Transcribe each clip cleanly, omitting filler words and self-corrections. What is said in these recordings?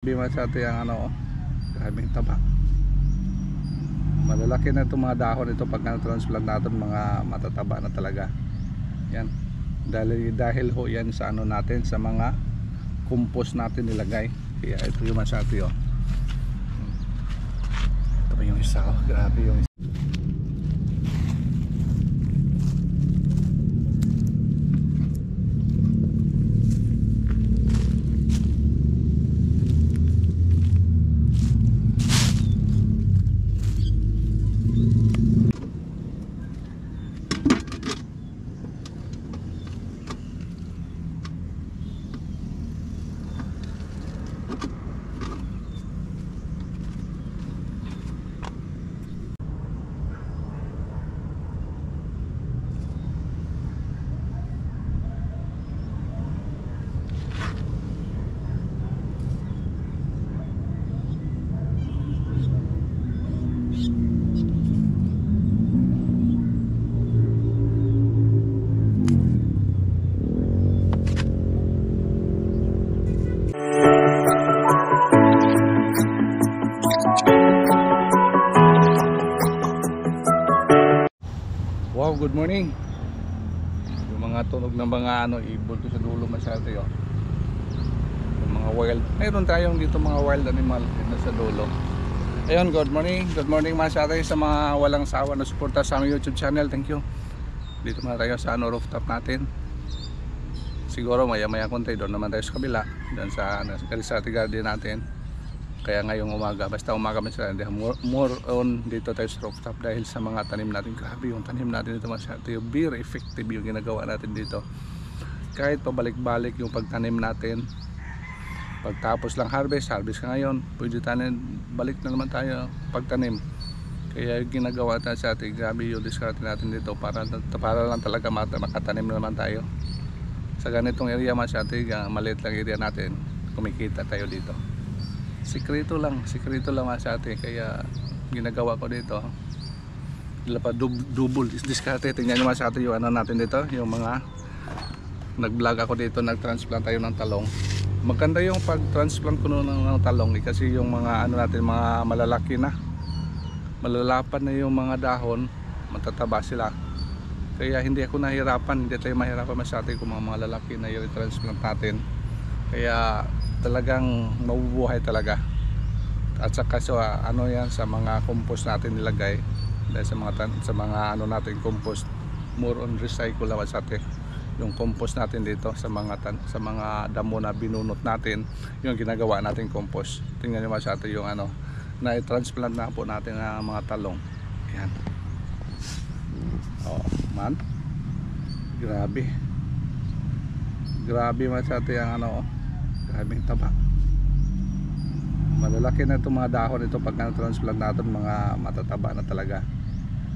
Bima sa atin ang ano, grabing taba. Malalaki na itong mga dahon ito pag na-transplant natin, mga matataba na talaga. Yan. Dahil ho yan sa ano natin, sa mga compost natin nilagay. Kaya ito yung masati oh. Ito pa yung isa oh, grabe yung isa. Wow, good morning. Yung mga tunog ng mga ano, ibon to sa dulo masyado oh. Yung mga wild, mayroon tayong dito mga wild animal na sa dulo. Ayun, good morning masyado sa mga walang sawa na suporta sa aming YouTube channel. Thank you. Dito muna tayo sa ano, rooftop natin. Siguro maya konti doon naman tayo sa kabila, doon sa ano, sa garden natin. Kaya ngayong umaga, basta umaga more on dito tayo sa rooftop dahil sa mga tanim natin. Grabe yung tanim natin dito masyado, yung very effective yung ginagawa natin dito. Kahit pabalik-balik yung pagtanim natin, pagtapos lang harvest ka ngayon, pwede tanin, balik na naman tayo pagtanim. Kaya yung ginagawa natin sa atin, grabe yung discard natin dito para lang talaga makatanim na naman tayo. Sa ganitong area masyado, maliit lang area natin, kumikita tayo dito. Sikreto lang sa atin, kaya ginagawa ko dito double diskarte. Tingnan nyo sa atin yung ano natin dito, yung mga nag-vlog ako dito, nag-transplant tayo ng talong. Maganda yung pag-transplant ko ng talong kasi yung mga ano natin, mga malalaki na, malalapad na yung mga dahon, matataba sila. Kaya hindi ako nahirapan, hindi tayo mahirapan masyado kung mga malalaki na yung transplant natin. Kaya talagang mabubuhay talaga. At saka so, ano yan sa mga compost natin nilagay, dahil sa mga ano natin compost, more on recycle lang sa atin yung compost natin dito sa mga damo na binunot natin, yung ginagawa natin compost. Tingnan niyo sa atin yung ano na i-transplant na po natin ng mga talong. Yan. Oh, man. Grabe masyado yung ano oh. Grabing taba. Malalaki na itong mga dahon ito pag na-transplant natin, mga matataba na talaga.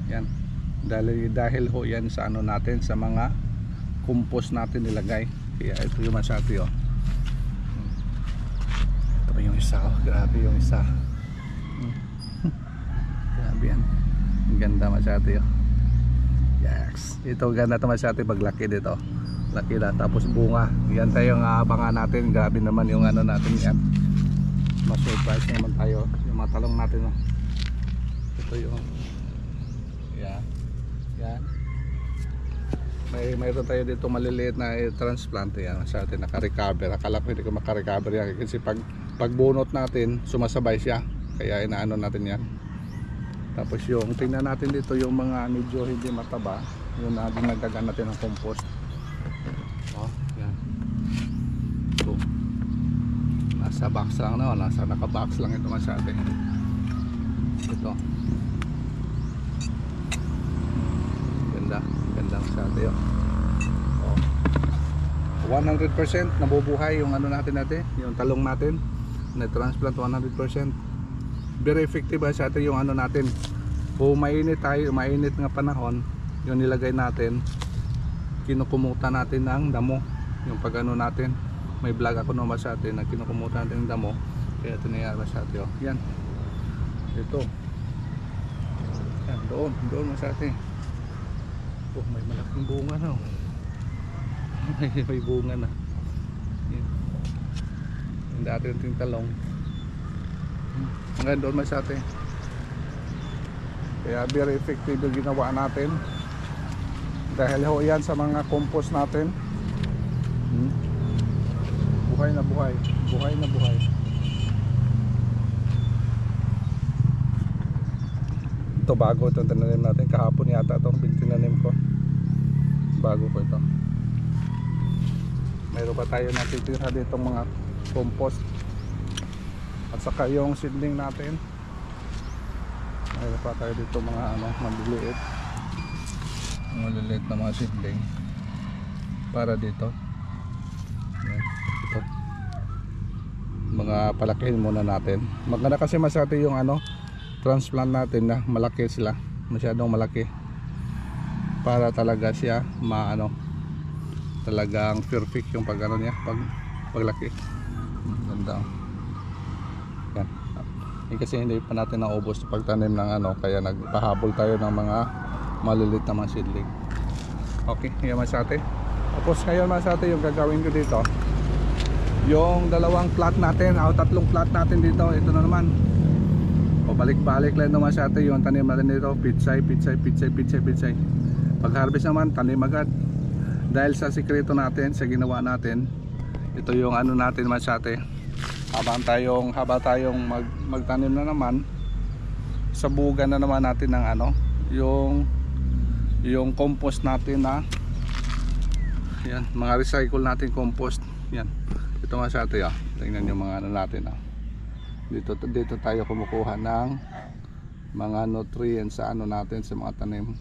Yan. Dahil ho yan sa ano natin, sa mga compost natin nilagay. Kaya ito yung masati oh. Ito pa yung isa oh. Grabe yung isa. Grabe yan. Ang ganda masati oh. Yes. Ito ganda ito masati paglaki dito. Laki na, tapos bunga. Yan tayo ang aabangan natin. Grabe naman yung ano natin yan. Mas-surprise naman tayo. Yung mga talong natin oh. Ito yung yan. Mayroon tayo dito maliliit na transplant yan. Sa atin naka-recover. Akala ko hindi ko maka-recover yan kasi pag bunot natin sumasabay siya. Kaya inaano natin yan. Tapos yung tingnan natin dito yung mga medyo hindi mataba, yung nagdagan natin ng compost. Oh, yan. So, nasa box lang na, naka-box lang ito masyado. Ito. Ganda masyado yun. Oh. 100% nabubuhay yung ano natin, yung talong natin. Na-transplant 100%. Very effective sa atin yung ano natin. Kung mainit nga panahon, yung nilagay natin, kinukumuta natin ng damo. Yung pag ano natin, may vlog ako naman sa atin na kinukumuta natin ng damo. Kaya ito nangyari sa atin oh. Yan. Ito. Yan, doon sa atin. Oh, may malaking bunga na oh. May bunga na. Yan. Yung dati nating talong Hanggang doon masyate. Kaya very effective yung ginawa natin. Dahil ho yan sa mga compost natin. Buhay na buhay. Buhay na buhay. Ito bago itong tinanim natin. Kahapon yata itong tinanim ko. Bago ko ito. Mayroon pa tayo natitira dito mga compost. At saka yung seedling natin. Mayroon pa tayo dito mga maliliit. Maliliit na mga seedling. Para dito. Yan, ito. Mga palakihin muna natin. Maganda kasi masyado yung transplant natin na malaki sila. Masyadong malaki. Para talaga siya talagang perfect yung niya paglaki. Ganda. Yan. Kasi hindi pa natin naubos pagtanim ng kaya nagpahabol tayo ng mga maliliit na mga seedling. Okay, yan masate. Tapos ngayon masate yung gagawin ko dito. Yung dalawang plot natin, tatlong plot natin dito, ito na naman. Pabalik-balik lang naman masate yung tanim natin dito, pitsay. Pag harvest naman, tanim agad. Dahil sa sikreto natin, sa ginawa natin, ito yung natin masyate. Habang tayong magtanim na naman, sabugan na naman natin ng yung compost natin na yan, mga recycle natin compost. Yan. Ito masyate tingnan yung mga natin Dito tayo kumukuha ng mga nutrients sa natin sa mga tanim.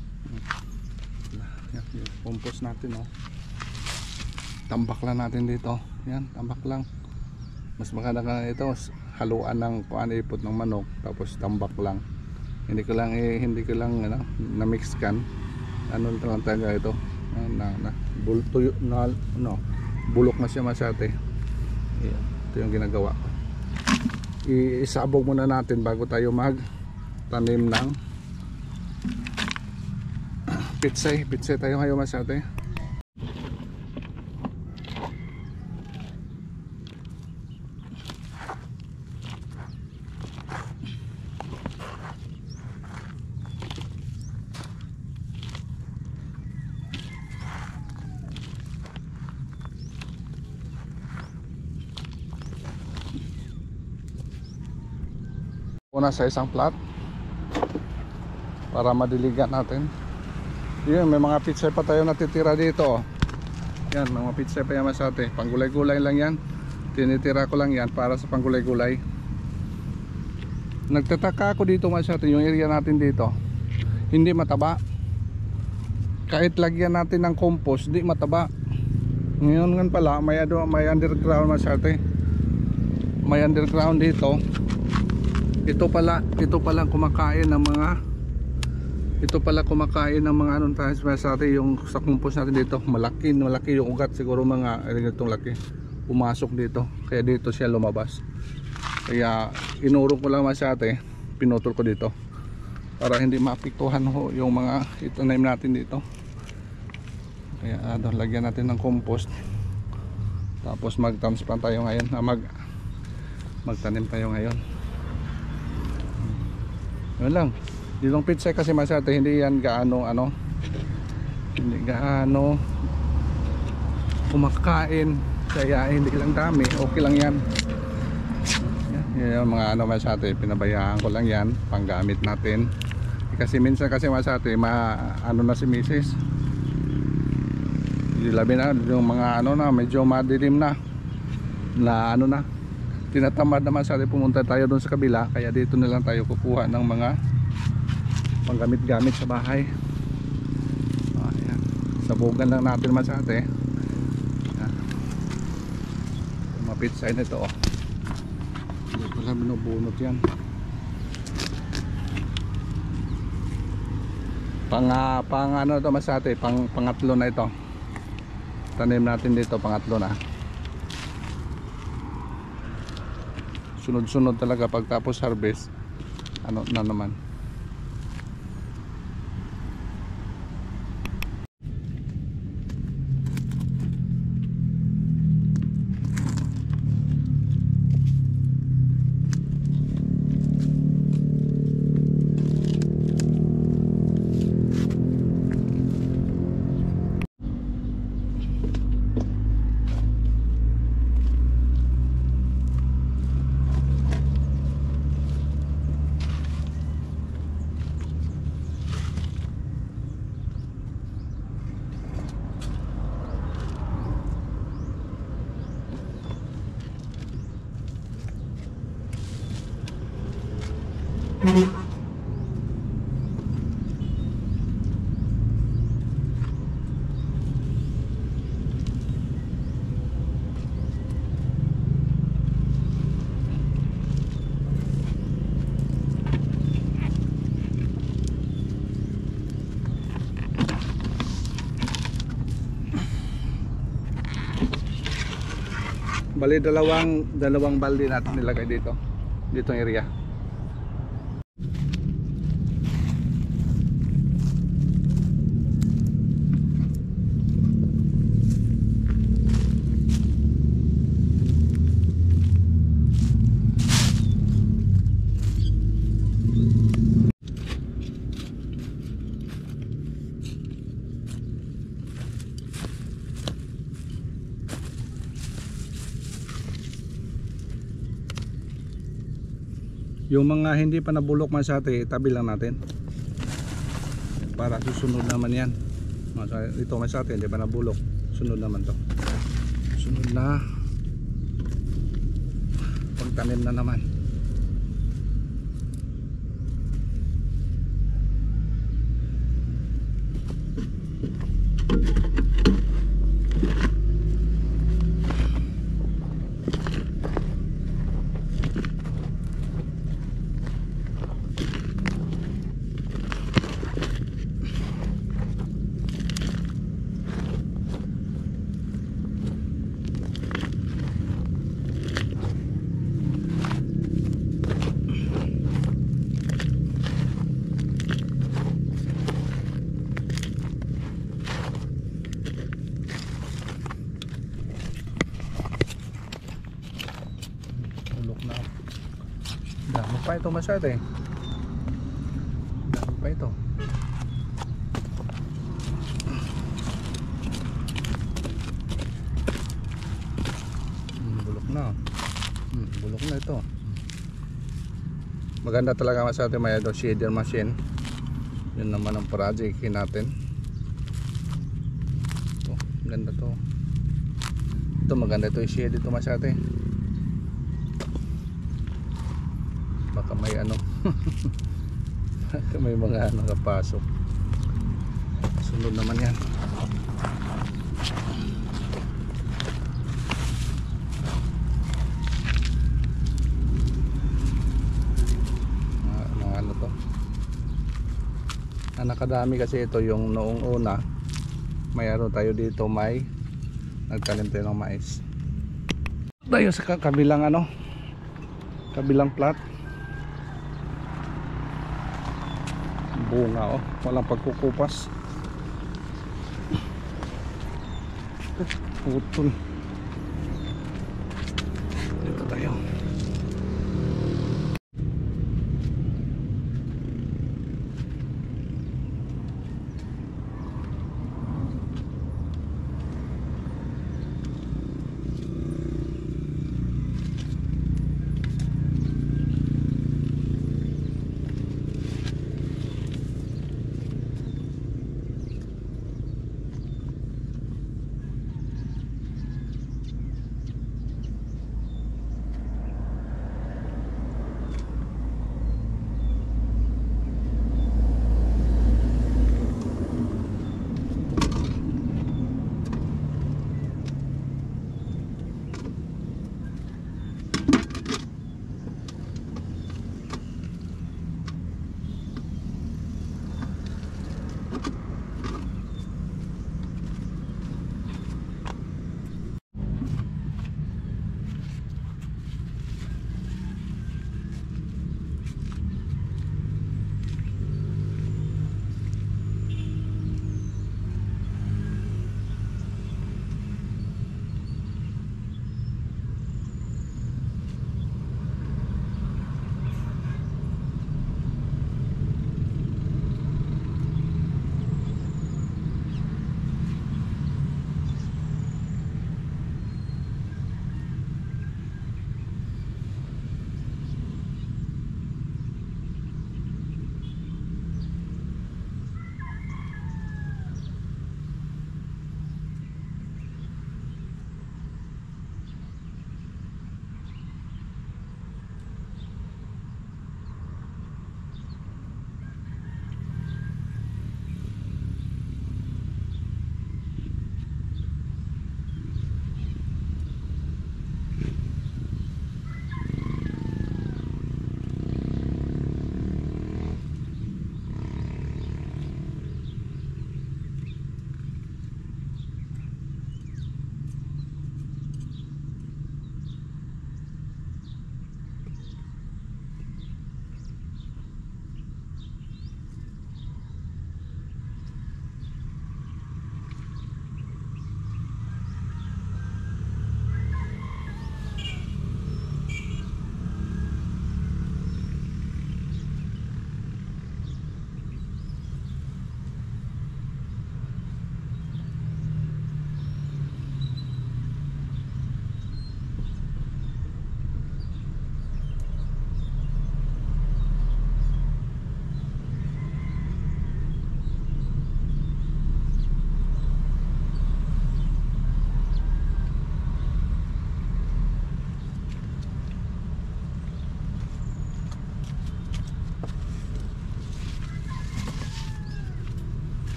Yan, yung compost natin tambak lang natin dito. Yan, tambak lang. Mas maganda ka ito, haluan ng ipot ng manok tapos tambak lang. Hindi ko lang na mix kan. Lang talaga ito. Bulok na siya masyate. Yan, ito yung ginagawa ko. Isabog muna natin bago tayo magtanim ng pitsay tayo ngayon masyate. Una sa isang plat para madiligan natin. Yun, may mga pitsay pa tayo natitira dito. Yan, mga pitsay pa yan masate. Panggulay-gulay lang yan. Tinitira ko lang yan para sa panggulay-gulay. Nagtataka ako dito masate, yung area natin dito hindi mataba. Kahit lagyan natin ng compost, di mataba. Ngayon pala may underground masate. May underground dito. Ito pala kumakain ng mga tayo yung sa compost natin dito. Malaki yung ugat, siguro mga ganitong laki. Pumasok dito, kaya dito siya lumabas. Kaya inurong ko lang masyate, pinutol ko dito para hindi maapektuhan yung mga itanim natin dito. Kaya lagyan natin ng compost. Tapos mag-transplant tayo ngayon, magtanim tayo ngayon. Yun lang. Yung pitsay kasi masyate, hindi yan gaano kumakain, kaya hindi lang dami, okay lang yan. Yung mga masyate, pinabayaan ko lang yan, panggamit natin. Kasi minsan kasi masyate, na si Mrs. Labi na yung mga medyo madilim na tinatamad naman sa pumunta tayo doon sa kabila, kaya dito na lang tayo kukuha ng mga panggamit-gamit sa bahay. Ayan. Sabugan lang natin masyate. Mga pitsay na ito hindi ko lang binubunot yan. Pang ito masyate, pangatlo na ito. Tanim natin dito, pangatlo na. Sunod-sunod talaga pagtapos harvest na naman. Bali dalawang balde natin nilagay ditong area. Yung mga hindi pa nabulok masyate, tabi lang natin para susunod naman yan. Ito masyate hindi pa nabulok, sunod naman to, sunod na pagtanim na naman. Dami pa ito masyado eh. Dami pa ito. Bulok na. Bulok na ito. Maganda talaga masyado may shader machine. Yun naman ang project natin. Ito, maganda to. Ito maganda ito yung shade ito masyado eh. Baka may ano may mga nakapasok. Sunod naman yan. Mga ano to, nakadami kasi ito. Yung noong una mayroon tayo dito, may nagtanim tayo ng mais tayo sa kabilang ano, kabilang plat. Bunga oh, walang pagkukupas. Putol. Dito tayo.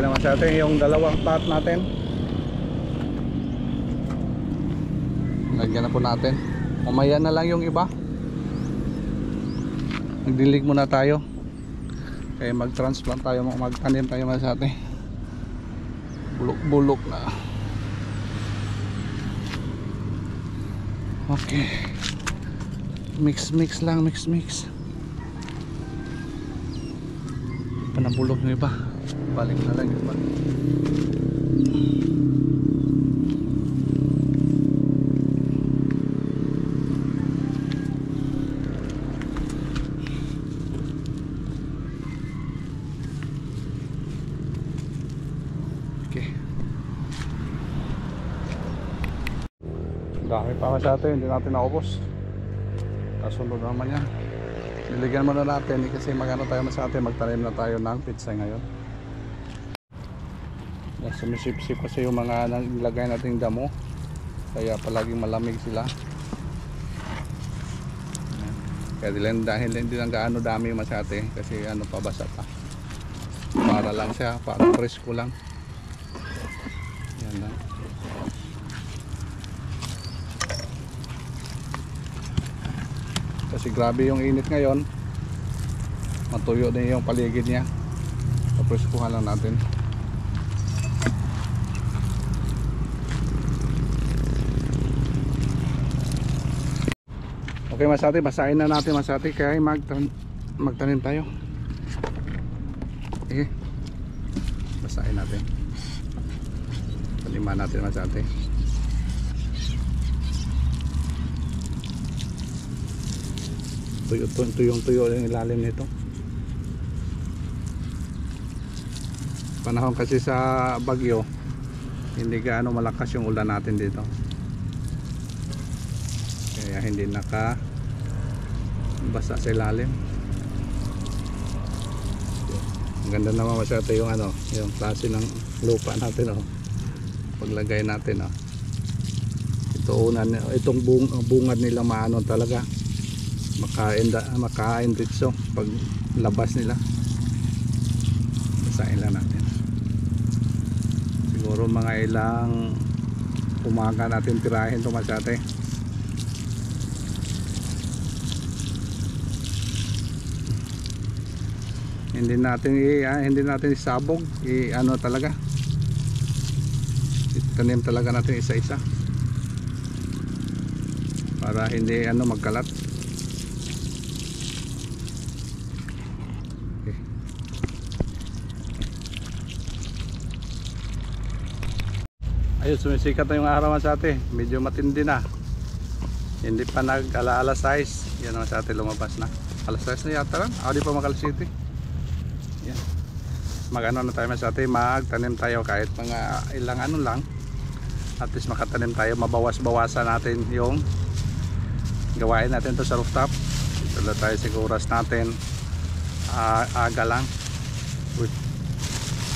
Okay naman sa atin yung dalawang pot natin. Lagyan na po natin. Mamaya na lang yung iba. Magdilig muna tayo. Kaya mag-transplant tayo, magtanim tayo mga sa atin. Bulok-bulok na. Okay. Mix lang, mix. Panabulok ng iba. Balik na lang yung iba. Dami pa sa atin, hindi natin naubos. Kasunod naman yan. Niligan muna natin kasi magano tayo sa atin, magtanim na tayo ng pitsay ngayon. Sumisip-sip kasi yung mga nilagay nating damo, kaya palaging malamig sila. Kaya dahil hindi lang gaano dami yung masate kasi ano pa, basa pa. Para lang siya, para presko lang. Yan lang. Kasi grabe yung init ngayon, matuyo din yung paligid niya. Tapos kuha lang natin. Okay masate, basahin na natin masate, kaya magtanim tayo. Okay, basahin natin, taniman natin masate. Tuyong-tuyo yung ilalim nito. Panahon kasi sa bagyo, hindi gaano malakas yung ulan natin dito, kaya hindi basa sa ilalim. Ang ganda naman masyado yung yung klase ng lupa natin, paglagay natin, itong bungad nila maano talaga, makain ritso pag labas nila. Basahin lang natin, siguro mga ilang umaga natin tirahin ito masyate. Hindi natin isabog, talaga itanim talaga natin isa-isa para hindi magkalat. Okay. Ayun, sumisikat na yung araw sa atin, medyo matindi na, hindi pa alas 6. Yan naman sa atin, lumabas na alas 6 na yata lang, di pa mag-alas 7. Yan. Mag-ano na tayo sa atin, magtanim tayo kahit mga ilang lang, at least makatanim tayo, mabawas-bawasan natin yung gawain natin to sa rooftop. Ito na tayo siguras natin, aga lang.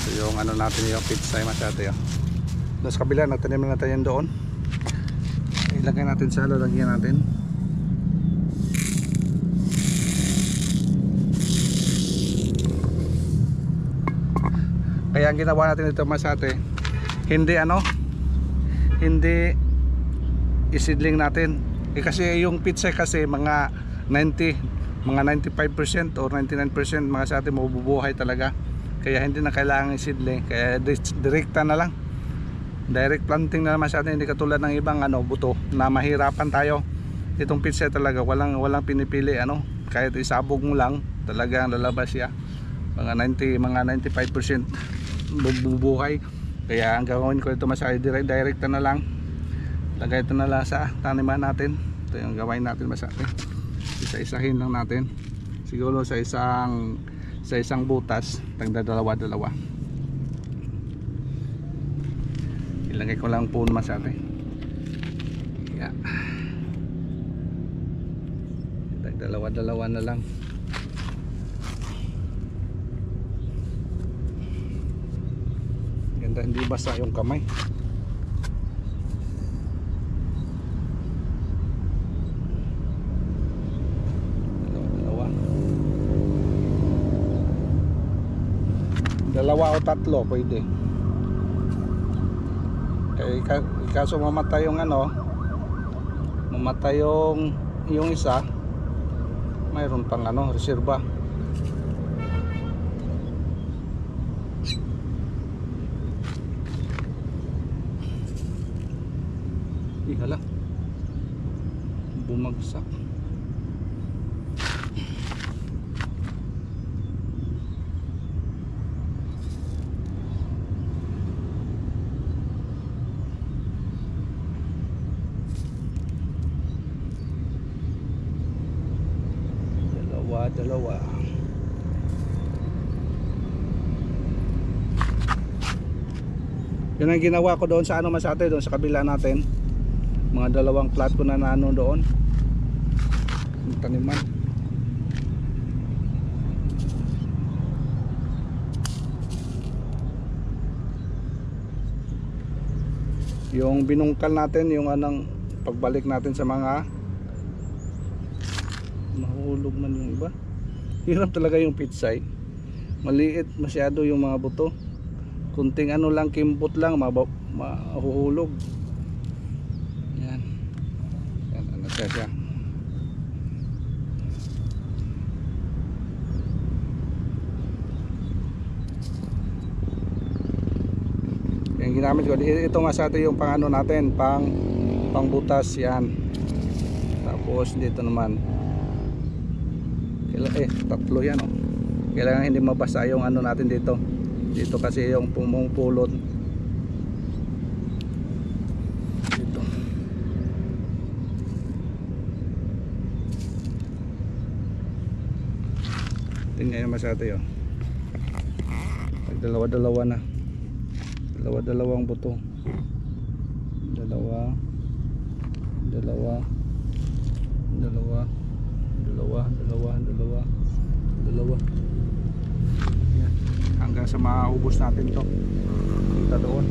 So yung natin, yung pitsay masyado yun. Doon sa kabila, nagtanim na tayo doon. Ilagay natin sa lalagyan natin. Kaya ang ginawa natin ito masate, hindi isidling natin. Kasi yung pizza kasi mga 95% or 99% mga sa atin mabubuhay talaga. Kaya hindi na kailangan isidling. Kaya direkta na lang. Direct planting na naman sa atin, hindi katulad ng ibang buto na mahirapan tayo. Itong pizza talaga walang pinipili kahit isabog mo lang, talagang lalabas siya. Mga 95% bubuhay. Kaya ang gawin ko ito masaya, direkta na lang. Lagay ito na lang sa taniman natin. Ito yung gawin natin masaya. Isa-isahin lang natin. Siguro sa isang butas, dalawa. Ilagay ko lang po masaya. Yeah. Dalawa na lang. Ganda, hindi basa yung kamay. Dalawa. Dalawa o tatlo pwede. Kaso mamatay yung ano, mamatay yung isa, mayroon pang ano, reserba. Hala, bumagsak. Dalawa. Yun ang ginawa ko doon sa ano Masate, doon sa kabila natin. Mga dalawang plat ko na nano doon. Yung taniman. Yung binungkal natin, yung anong pagbalik natin sa mga mahulog man yung iba. Hirap talaga yung pitsay. Maliit masyado yung mga buto. Kunting ano lang, kimbot lang, mahuhulog. Yan. Yan, ano siya. Yan ginamit ko. Ito Masate yung pang ano natin, pang butas yan. Tapos dito naman. Tatlo yan oh. Kailangan hindi mabasa yung ano natin dito. Dito kasi yung pumupulot dito. Tingnan yung Masate oh. Dalawa-dalawa na. Dalawa-dalawang buto. Dalawa. Yan. Hanggang sa maubos natin to. Punta doon.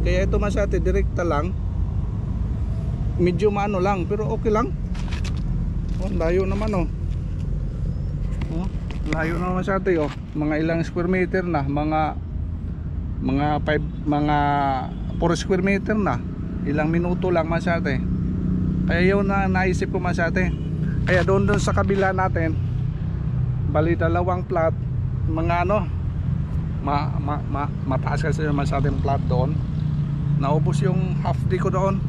Kaya ito Masate, direkta lang. Medyo maano lang, pero okay lang. Oh, layo naman oh. Oh, layo naman Masate oh. Mga ilang square meter na, mga 4 square meter na. Ilang minuto lang Masate. Kaya yun na naisip ko Masate. Kaya doon sa kabila natin, bali dalawang plat, mga ano, mataas kasi Masate yung plat doon. Naubos yung half day ko doon.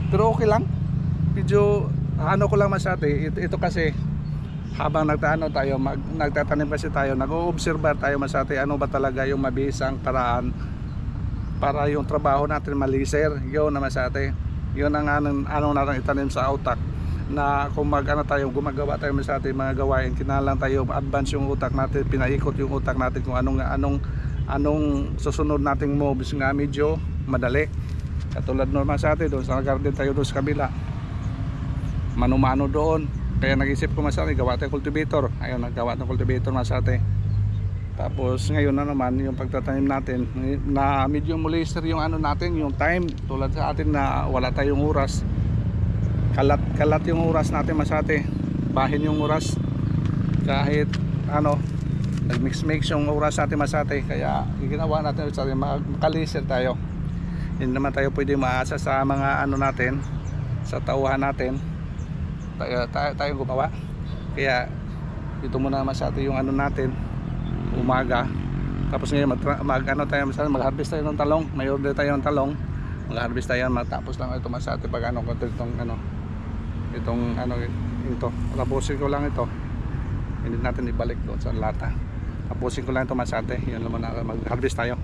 Pero okay lang. Medyo ano ko lang Masate, ito kasi habang nagtatanim kasi tayo, nag-o-observe tayo masate ano ba talaga yung mabisang paraan para yung trabaho natin maliser. Yun naman masate, yun ang ano natin itanim sa utak, na kung gumagawa tayo masate mga gawain, kinalang tayo advance yung utak natin, pinaikot yung utak natin kung anong susunod nating moves nga medyo madali. Katulad naman sa atin doon sa garden tayo doon sa kabila, mano-mano doon. Kaya nag-isip ko masate, gawa tayo cultivator. Ayun, naggawa ng cultivator masate. Tapos ngayon na naman yung pagtatanim natin, na medyo muliser yung ano natin, yung time. Tulad sa atin na wala tayong oras, kalat yung oras natin masate, bahin yung oras, kahit ano nagmix yung oras natin masate. Kaya ginawa natin masate, makaliser tayo. Hindi naman tayo pwede maasa sa mga ano natin, sa tauhan natin, tayo gumawa. Kaya dito muna masate yung ano natin umaga. Tapos ngayon mag-harvest tayo ng talong. May order tayo ng talong, mag-harvest tayo. Matapos lang ito masate pag ito tapusin ko lang ito, hindi natin ibalik doon sa lata. Tapusin ko lang ito masate, yun naman na mag-harvest tayo.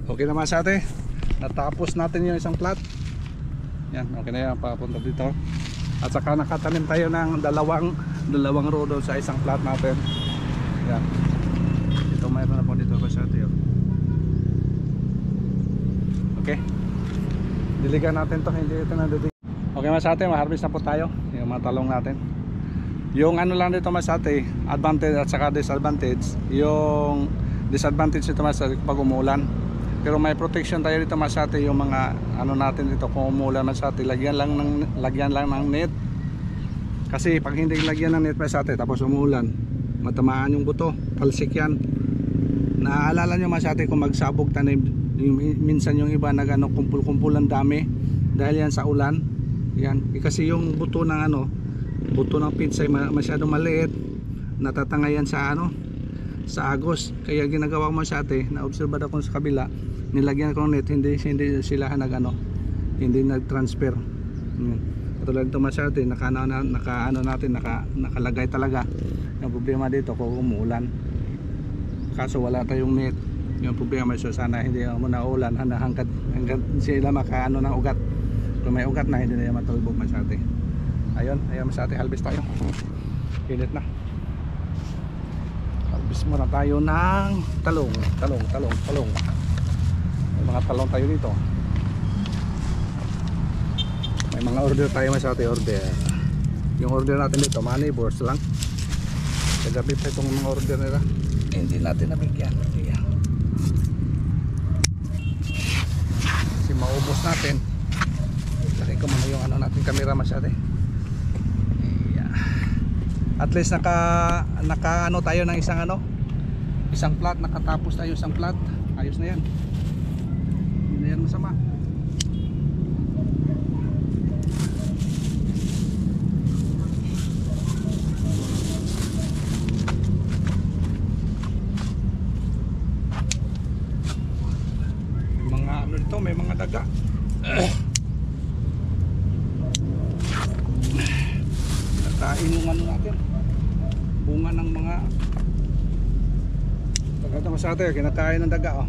Okay naman sa ate. Natapos natin yung isang plat. Yan, okay na yan, papunta dito. At saka nakatanim tayo ng dalawang row doon sa isang plat natin. Yan. Ito mayroon na po dito sa ate. Okay. Diligan natin to, hindi ito na dilig. Okay mas ate, ma-harvest na po tayo yung mga talong natin. Yung ano lang dito mas ate, advantage at saka disadvantage. Yung disadvantage nito mas pag umulan. Pero may protection tayo dito mas ate, yung mga ano natin dito kung umulan mas ate, lagyan lang ng net. Kasi pag hindi lagyan ng net mas ate, tapos umulan, matamaan yung buto, talsik yan. Naaalala nyo mas ate kung magsabog tanim, minsan yung iba nagano kumpul-kumpulan dami dahil yan sa ulan. Yan, kasi yung buto ng buto ng pinsay masyadong maliit, natatangayan sa sa agos. Kaya ginagawa mo sa ate, na-observe ako sa kabila, nilagyan ko ng net, hindi sila hindi nag-transfer. Katulad ito masyate, nakalagay talaga. Yung problema dito kung umuulan, kaso wala tayong net. Yung problema so sana hindi mo na ulan hanggang sila makaano ng ugat. Kung may ugat na, hindi na matulbog masyate. Ayun masyate, halbis tayo. Init na. Halbis muna tayo ng talong. May mga talong tayo dito. May mga order tayo masyate, order. Yung order natin dito, mga neighbors lang. Kagabi pa itong mga order nila, hindi natin nabigyan. Ayan. Kasi maubos natin. Lagay ko muna yung natin camera masyate. Ayan. At least naka tayo ng isang plat, nakatapos tayo isang plat. Ayos na yan. Hindi na yan masama. May mga daga. Natain yung natin, bunga ng mga pagkata masate, kinakain ng daga.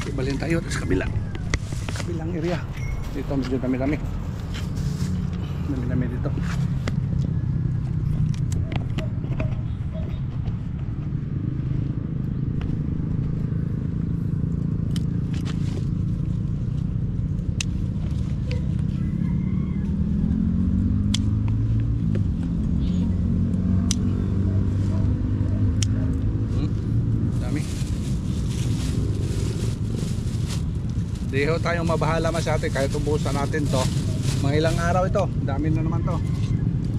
Ibalin tayo sa kabilang area. Dito medyo dami-dami dito. Dami. Diho tayong mabahala masyate, kahit ubusan natin to. Mga ilang araw ito, dami na naman to.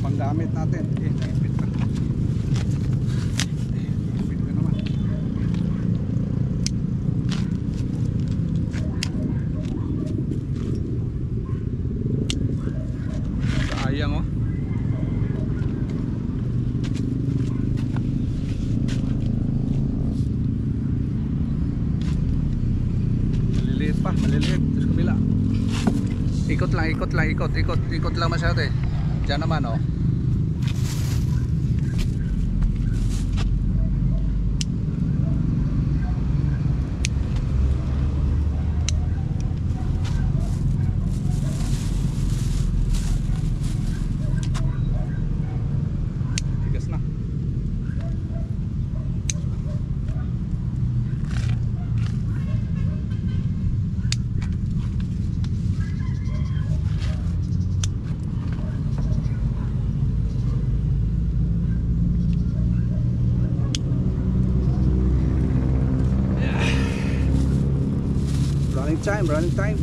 Panggamit natin. Naipit na. Naipit na naman. Sayang maliliit sa kabila. Ikot lang masyado Diyan naman tigas na. Running time.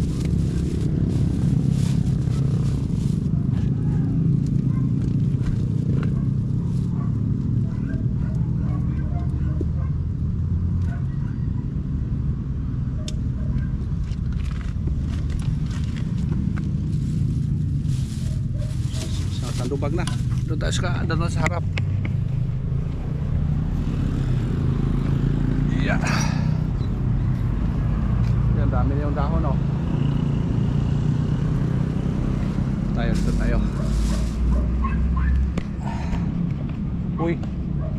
Sa lubag na. Doon tayo sa harap. Yeah. Dami na yung dahon Dito tayo. Uy,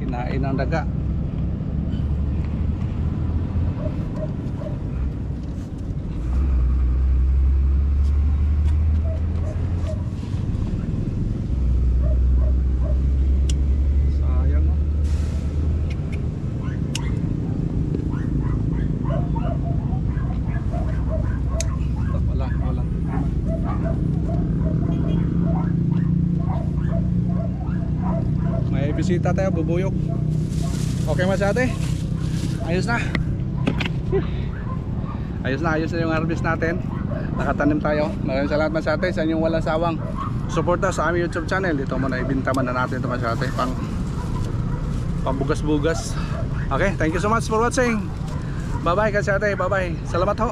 kinain ng daga. Sayang, oh. Ito pala, walang may bisita tayo, bubuyog. Okay mas ate? Ayos na. Ayos na yung harvest natin. Nakatanim tayo. Maraming salamat mas ate sa inyong walang sawang suporta sa aming YouTube channel. Dito muna ibinta man na natin ito mas ate, pang bugas-bugas. Okay, thank you so much for watching. Bye bye kasi ate, bye bye. Salamat ho.